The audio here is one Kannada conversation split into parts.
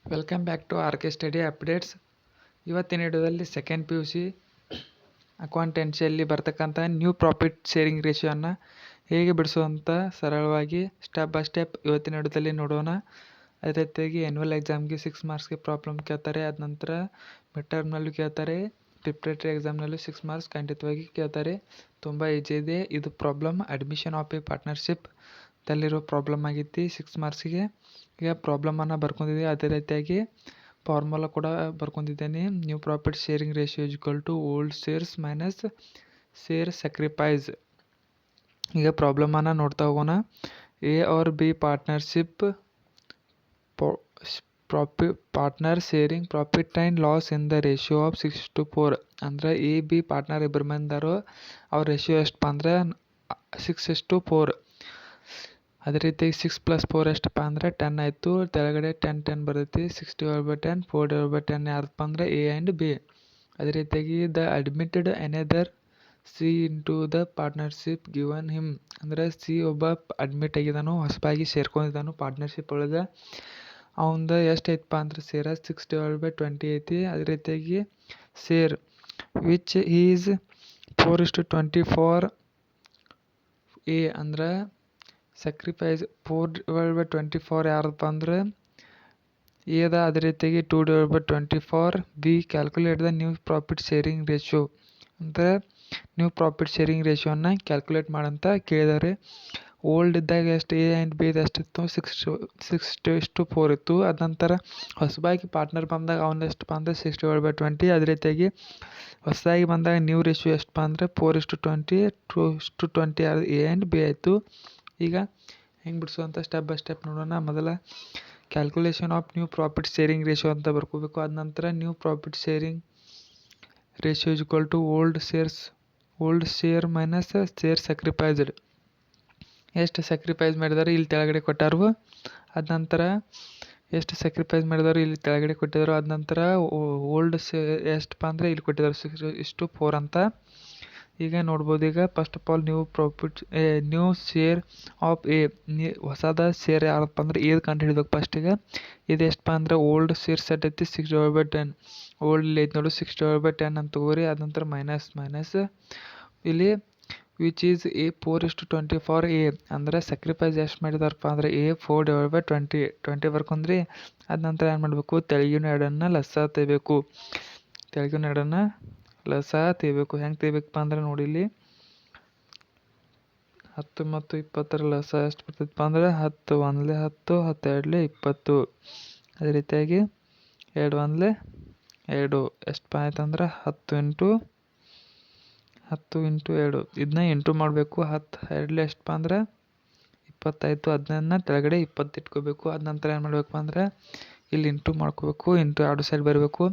Welcome back to R K study updates. ಇವತ್ತಿನ ವಿಡಿಯೋದಲ್ಲಿ ಸೆಕೆಂಡ್ ಪಿ ಯು ಸಿ ಅಕೌಂಟೆನ್ಸಿಯಲ್ಲಿ ಬರ್ತಕ್ಕಂಥ ನ್ಯೂ ಪ್ರಾಫಿಟ್ ಶೇರಿಂಗ್ ರೇಷಿಯೋನ ಹೇಗೆ ಬಿಡಿಸುವಂಥ ಸರಳವಾಗಿ ಸ್ಟೆಪ್ ಬೈ ಸ್ಟೆಪ್ ಇವತ್ತಿನ ವಿಡಿಯೋದಲ್ಲಿ ನೋಡೋಣ. ಅದೇ ರೀತಿಯಾಗಿ ಆ್ಯನ್ಯುವಲ್ ಎಕ್ಸಾಮ್ಗೆ 6 ಮಾರ್ಕ್ಸ್ಗೆ ಪ್ರಾಬ್ಲಮ್ ಕೇಳ್ತಾರೆ. ಅದ ನಂತರ ಮಿಡ್ ಟರ್ಮ್ನಲ್ಲೂ ಕೇಳ್ತಾರೆ. ಪ್ರಿಪ್ರೇಟರಿ ಎಕ್ಸಾಮ್ನಲ್ಲೂ 6 ಮಾರ್ಕ್ಸ್ ಖಂಡಿತವಾಗಿ ಕೇಳ್ತಾರೆ. ತುಂಬ ಈಜಿ ಇದೆ ಇದು problem. Admission of a partnership ದಲ್ಲಿರೋ ಪ್ರಾಬ್ಲಮ್ ಆಗೈತಿ 6 ಮಾರ್ಕ್ಸಿಗೆ. ಈಗ ಪ್ರಾಬ್ಲಮನ್ನು ಬರ್ಕೊಂಡಿದ್ದೀವಿ. ಅದೇ ರೀತಿಯಾಗಿ ಫಾರ್ಮುಲಾ ಕೂಡ ಬರ್ಕೊಂಡಿದ್ದೇನೆ. New profit sharing ratio is equal to old shares minus share sacrifice. ಈಗ ಪ್ರಾಬ್ಲಮನ್ನು ನೋಡ್ತಾ ಹೋಗೋಣ. A or B partnership partner sharing profit and loss in the ratio of 6:4. ಅಂದ್ರೆ ಎ ಬಿ ಪಾರ್ಟ್ನರ್ ಇಬ್ಬರು ಮಂದಿದಾರೋ ಅವ್ರ ರೇಷಿಯೋ ಎಷ್ಟಪ್ಪ ಅಂದ್ರೆ 6:4. ಅದೇ ರೀತಿ 6 + 4 ಎಷ್ಟಪ್ಪ ಅಂದರೆ 10 ಆಯಿತು. ಕೆಳಗಡೆ 10 ಬರ್ತೈತಿ. 6/10 4/10 ಯಾರಪ್ಪ ಅಂದರೆ ಎ ಆ್ಯಂಡ್ ಬಿ. ಅದೇ ರೀತಿಯಾಗಿ the admitted another C into the partnership given him. ಅಂದರೆ ಸಿ ಒಬ್ಬ ಅಡ್ಮಿಟ್ ಆಗಿದ್ದಾನು, ಹೊಸದಾಗಿ ಸೇರ್ಕೊಂಡಿದ್ದಾನು ಪಾರ್ಟ್ನರ್ಶಿಪ್ ಒಳಗೆ. ಅವಂದು ಎಷ್ಟು ಐತಪ್ಪ ಅಂದ್ರೆ ಸೇರ 6/20 ಐತಿ. ಅದೇ ರೀತಿಯಾಗಿ ಸೇರ್ ವಿಚ್ ಈಸ್ 4:24 ಎ ಅಂದ್ರೆ ಸ್ಯಾಕ್ರಿಫೈಸ್ 4/24 ಯಾರಪ್ಪ ಅಂದ್ರೆ ಎದ. ಅದೇ ರೀತಿಯಾಗಿ 2/24 B. Calculate the new profit sharing ratio ಅಂದರೆ ನ್ಯೂ ಪ್ರಾಫಿಟ್ ಶೇರಿಂಗ್ ರೇಷಿಯೋನ ಕ್ಯಾಲ್ಕುಲೇಟ್ ಮಾಡಂತ ಕೇಳಿದಾರೆ. ಓಲ್ಡ್ ಇದ್ದಾಗ ಎಷ್ಟು ಎ ಆ್ಯಂಡ್ ಬಿ ಎಷ್ಟಿತ್ತು 6:4 ಇತ್ತು. ಅದ ನಂತರ ಹೊಸದಾಗಿ ಪಾರ್ಟ್ನರ್ ಬಂದಾಗ ಅವ್ನು ಎಷ್ಟಪ್ಪ ಅಂದರೆ 6/20. ಅದೇ ರೀತಿಯಾಗಿ ಹೊಸದಾಗಿ ಬಂದಾಗ ನ್ಯೂ ರೇಷಿಯೋ ಎಷ್ಟಪ್ಪ ಅಂದರೆ 4:20 2:20 ಎ ಆ್ಯಂಡ್ ಬಿ ಆಯಿತು. ಈಗ ಹೆಂಗೆ ಬಿಡಿಸುವಂಥ ಸ್ಟೆಪ್ ಬೈ ಸ್ಟೆಪ್ ನೋಡೋಣ. ಮೊದಲ calculation of new profit sharing ratio ಅಂತ ಬರ್ಕೋಬೇಕು. ಅದ ನಂತರ new profit sharing ratio is equal to old share minus share sacrificed. ಎಷ್ಟು ಸ್ಯಾಕ್ರಿಫೈಸ್ ಮಾಡಿದಾರೆ ಇಲ್ಲಿ ಕೆಳಗಡೆ ಕೊಟ್ಟಾರು. ಅದ ನಂತರ ಎಷ್ಟು ಸ್ಯಾಕ್ರಿಫೈಸ್ ಮಾಡಿದಾರು ಇಲ್ಲಿ ಕೆಳಗಡೆ ಕೊಟ್ಟಿದ್ದಾರೆ. ಅದ ನಂತರ ಓಲ್ಡ್ ಎಷ್ಟಪ್ಪ ಅಂದರೆ ಇಲ್ಲಿ ಕೊಟ್ಟಿದ್ದಾರೆ 6:4 ಅಂತ. ಈಗ ನೋಡ್ಬೋದು. ಈಗ first of all new share of A. ಹೊಸದ ಶೇರ್ ಯಾರಪ್ಪ ಅಂದ್ರೆ ಏದು ಕಂಡು ಹಿಡಿಬೇಕು ಫಸ್ಟಿಗೆ. ಇದು ಎಷ್ಟಪ್ಪ ಅಂದ್ರೆ ಓಲ್ಡ್ ಶೇರ್ ಸೆಟ್ ಐತಿ 6/10. ಓಲ್ಡ್ ಇಲ್ಲಿ ಐತಿ ನೋಡಿ 6/10 ಅಂತ ತಗೋರಿ. ಅದ ನಂತರ ಮೈನಸ್ ಇಲ್ಲಿ ವಿಚ್ ಈಸ್ ಎ 4:24 ಎ ಅಂದರೆ ಸ್ಯಾಕ್ರಿಫೈಸ್ ಎಷ್ಟು ಮಾಡಿದಾರಪ್ಪ ಅಂದರೆ ಎ 4/20 ಬರ್ಕೊಂಡ್ರಿ. ಅದ ನಂತರ ಏನು ಮಾಡಬೇಕು ತೆಳಗಿನ ಎರಡನ್ನು ಲಸ ತೆಗಿಬೇಕು. ತೆಳಗಿನ ಎರಡನ್ನು ಲಸ ತೆಗಿಬೇಕು. ಹೆಂಗೆ ತೆಗಿಬೇಕಪ್ಪ ಅಂದ್ರೆ ನೋಡಿ ಇಲ್ಲಿ 10 ಮತ್ತು 20 ಲಸ ಎಷ್ಟು ಬರ್ತೈತಪ್ಪ ಅಂದ್ರೆ 10 1 10 10 2 20. ಅದೇ ರೀತಿಯಾಗಿ 2 1 2 ಎಷ್ಟು ಆಯ್ತಂದ್ರೆ 10 × 2 ಇದನ್ನ ಇಂಟು ಮಾಡಬೇಕು. 10 2 ಎಷ್ಟಪ್ಪ ಅಂದ್ರೆ 20 ಅದನ್ನ ಕೆಳಗಡೆ 20 ಇಟ್ಕೋಬೇಕು. ಅದ ನಂತರ ಏನು ಮಾಡಬೇಕಪ್ಪ ಅಂದ್ರೆ ಇಲ್ಲಿ ಇಂಟು ಮಾಡ್ಕೋಬೇಕು. ಇಂಟು ಎರಡು ಸೈಡ್ ಬರಬೇಕು.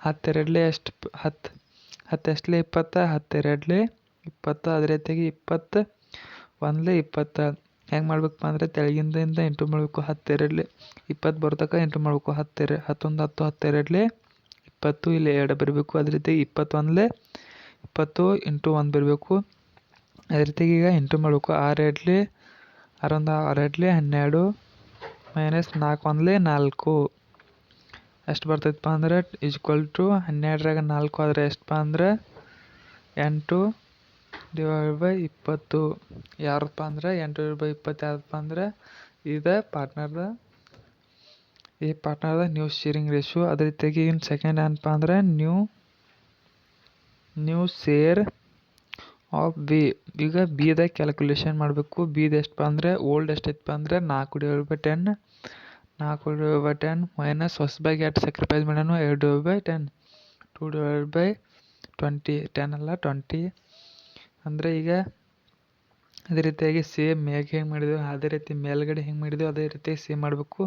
10 2 ಎಷ್ಟು 10 ಎಷ್ಟಲೇ 20 10 2 20. ಅದೇ ರೀತಿಯಾಗಿ 20 1 20. ಹೆಂಗೆ ಮಾಡ್ಬೇಕಪ್ಪ ಅಂದರೆ ತೆಳಗಿಂದ ಇಂಟು ಮಾಡಬೇಕು. 10 2 20 ಬರ್ತಕ್ಕ ಇಂಟು ಮಾಡಬೇಕು. 10 11 10 10 2 20 ಇಲ್ಲಿ 2 ಬರಬೇಕು. ಅದೇ ರೀತಿ 21 20 ಇಂಟು 1 ಬರಬೇಕು. ಅದೇ ರೀತಿಯಾಗಿ ಈಗ ಇಂಟು ಮಾಡಬೇಕು. 6 2 6 2 12 ಮೈನಸ್ 4 1 4 ಎಷ್ಟು ಬರ್ತೈತಪ್ಪ ಅಂದ್ರೆ ಈಸ್ ಈಕ್ವಲ್ ಟು 12ರಾಗ 4 ಆದರೆ ಎಷ್ಟಪ್ಪ ಅಂದ್ರೆ 8/20. ಯಾರಪ್ಪ ಅಂದ್ರೆ 8/20 ಯಾರಪ್ಪ ಅಂದ್ರೆ ಇದು ಪಾರ್ಟ್ನರ್ದ ನ್ಯೂ ಶೇರಿಂಗ್ ರೇಷಿಯೋ. ಅದೇ ರೀತಿಯಾಗಿ ಇನ್ನು ಸೆಕೆಂಡ್ ಏನಪ್ಪ ಅಂದ್ರೆ ನ್ಯೂ ಶೇರ್ ಆಫ್ ಬಿ. ಈಗ ಬಿದ ಕ್ಯಾಲ್ಕುಲೇಷನ್ ಮಾಡಬೇಕು. ಬಿದು ಎಷ್ಟಪ್ಪ ಅಂದರೆ ಓಲ್ಡ್ ಎಷ್ಟೈತಪ್ಪ ಅಂದರೆ 4/10 4/10 ಮೈನಸ್ ಹೊಸದಾಗಿ ಎಷ್ಟು ಸ್ಯಾಕ್ರಿಫೈಸ್ ಮಾಡ್ಯಾನು 2/10 2/20 10 ಅಲ್ಲ 20. ಅಂದರೆ ಈಗ ಅದೇ ರೀತಿಯಾಗಿ ಸೇಮ್ ಮ್ಯಾಗೆ ಹೆಂಗೆ ಮಾಡಿದೆವು ಅದೇ ರೀತಿ ಮೇಲ್ಗಡೆ ಹೆಂಗೆ ಮಾಡಿದೆವು ಅದೇ ರೀತಿ ಸೇಮ್ ಮಾಡಬೇಕು.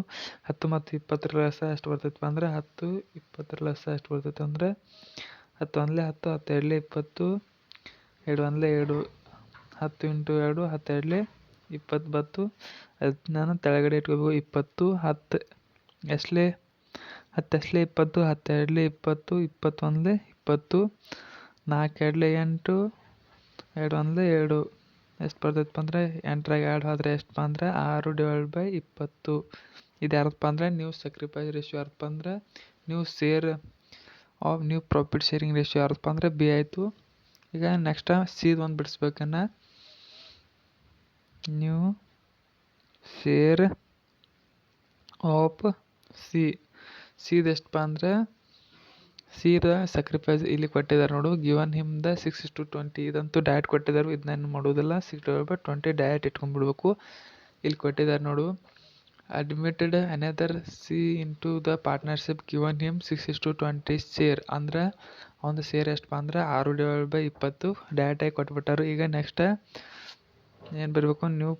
10 ಮತ್ತು 20 ಲಸ ಎಷ್ಟು ಬರ್ತೈತಪ್ಪ ಅಂದ್ರೆ 10 20 ಲಸ ಎಷ್ಟು ಬರ್ತೈತೆ ಅಂದರೆ 10 1 10 10 2 20 2 1 2 10 × 2 10 2 20 ಬತ್ತು. ಅದನ್ನ ತೆಳಗಡೆ ಇಟ್ಕೋಬೇಕು. 20 10 ಎಷ್ಟಲೇ 10 ಎಷ್ಟಲೇ 20 10 2 20 21 20 4 2 8 2 1 2 ಎಷ್ಟು ಬರ್ತೈತಪ್ಪ ಅಂದರೆ 8ರಾಗ 2 ಆದರೆ ಎಷ್ಟಪ್ಪ ಅಂದರೆ 6/20. ಇದು ಯಾರದಪ್ಪ ಅಂದರೆ ನ್ಯೂ ಸ್ಯಾಕ್ರಿಫೈಸ್ ರೇಷಿಯೋ ಯಾರದಪ್ಪ ಅಂದ್ರೆ new share of new profit sharing ratio ಯಾರದಪ್ಪ ಅಂದರೆ ಬಿ ಆಯಿತು. ಈಗ ನೆಕ್ಸ್ಟ್ ಸಿದು ಒಂದು ಬಿಡಿಸ್ಬೇಕನ್ನ ನ್ಯೂ ಶೇರ್ ಆಫ್ ಸಿದು ಎಷ್ಟಪ್ಪ ಅಂದರೆ ಸಿದ ಸ್ಯಾಕ್ರಿಫೈಸ್ ಇಲ್ಲಿ ಕೊಟ್ಟಿದ್ದಾರೆ ನೋಡು, ಗಿವನ್ ಹಿಮ್ ದ 6:20. ಇದಂತೂ ಡಯಟ್ ಕೊಟ್ಟಿದ್ದಾರೆ, ಇದನ್ನೇನು ಮಾಡೋದಿಲ್ಲ. 6/20 ಡಯಟ್ ಇಟ್ಕೊಂಡ್ಬಿಡ್ಬೇಕು. ಇಲ್ಲಿ ಕೊಟ್ಟಿದ್ದಾರೆ ನೋಡು, admitted another C into the partnership given him 6:20 share. ಅಂದ್ರೆ ಒಂದು ಶೇರ್ ಎಷ್ಟಪ್ಪ ಅಂದ್ರೆ 6/20 ಡಯಟಾಗಿ ಕೊಟ್ಬಿಟ್ಟಾರು. ಈಗ ನೆಕ್ಸ್ಟ್ ಏನು ಬರಬೇಕು, new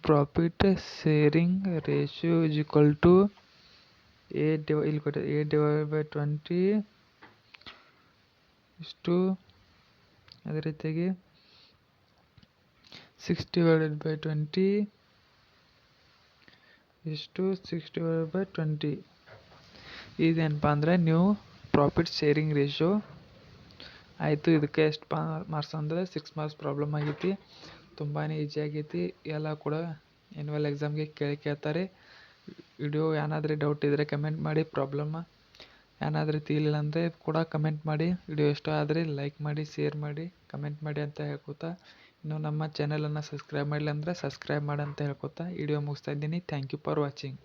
profit sharing ratio is equal to ಇಲ್ಲಿ ಕೊಟ್ಟಿದೆ A/20 ಇಷ್ಟು, ಅದೇ ರೀತಿಯಾಗಿ 6/20 ಇಷ್ಟು 6/20. ಇದೇನಪ್ಪ ಅಂದರೆ ನ್ಯೂ ಪ್ರಾಫಿಟ್ ಶೇರಿಂಗ್ ರೇಷಿಯೋ ಆಯಿತು. ಇದಕ್ಕೆ ಎಷ್ಟು ಮಾರ್ಕ್ಸ್ ಅಂದರೆ 6 ಮಾರ್ಕ್ಸ್ ಪ್ರಾಬ್ಲಮ್ ಆಗೈತಿ. ತುಂಬಾ ಈಸಿ ಆಗೈತಿ. ಎಲ್ಲ ಕೂಡ ಆ್ಯನ್ಯುವಲ್ ಎಕ್ಸಾಮ್ಗೆ ಕೇಳ್ತಾರೆ. ವಿಡಿಯೋ ಏನಾದರೂ ಡೌಟ್ ಇದ್ದರೆ ಕಮೆಂಟ್ ಮಾಡಿ. ಪ್ರಾಬ್ಲಮ್ ಏನಾದರೂ ತಿಳಿಲಿಲ್ಲ ಅಂದರೆ ಕೂಡ ಕಮೆಂಟ್ ಮಾಡಿ. ವಿಡಿಯೋ ಇಷ್ಟ ಆದರೆ ಲೈಕ್ ಮಾಡಿ, ಶೇರ್ ಮಾಡಿ, ಕಮೆಂಟ್ ಮಾಡಿ ಅಂತ ಹೇಳ್ಕೊತಾ, ಇನ್ನು ನಮ್ಮ ಚಾನಲನ್ನು ಸಬ್ಸ್ಕ್ರೈಬ್ ಮಾಡಿಲ್ಲ ಅಂದರೆ ಸಬ್ಸ್ಕ್ರೈಬ್ ಮಾಡಿ ಅಂತ ಹೇಳ್ಕೊತಾ ವಿಡಿಯೋ ಮುಗಿಸ್ತಾ ಇದ್ದೀನಿ. Thank you for watching.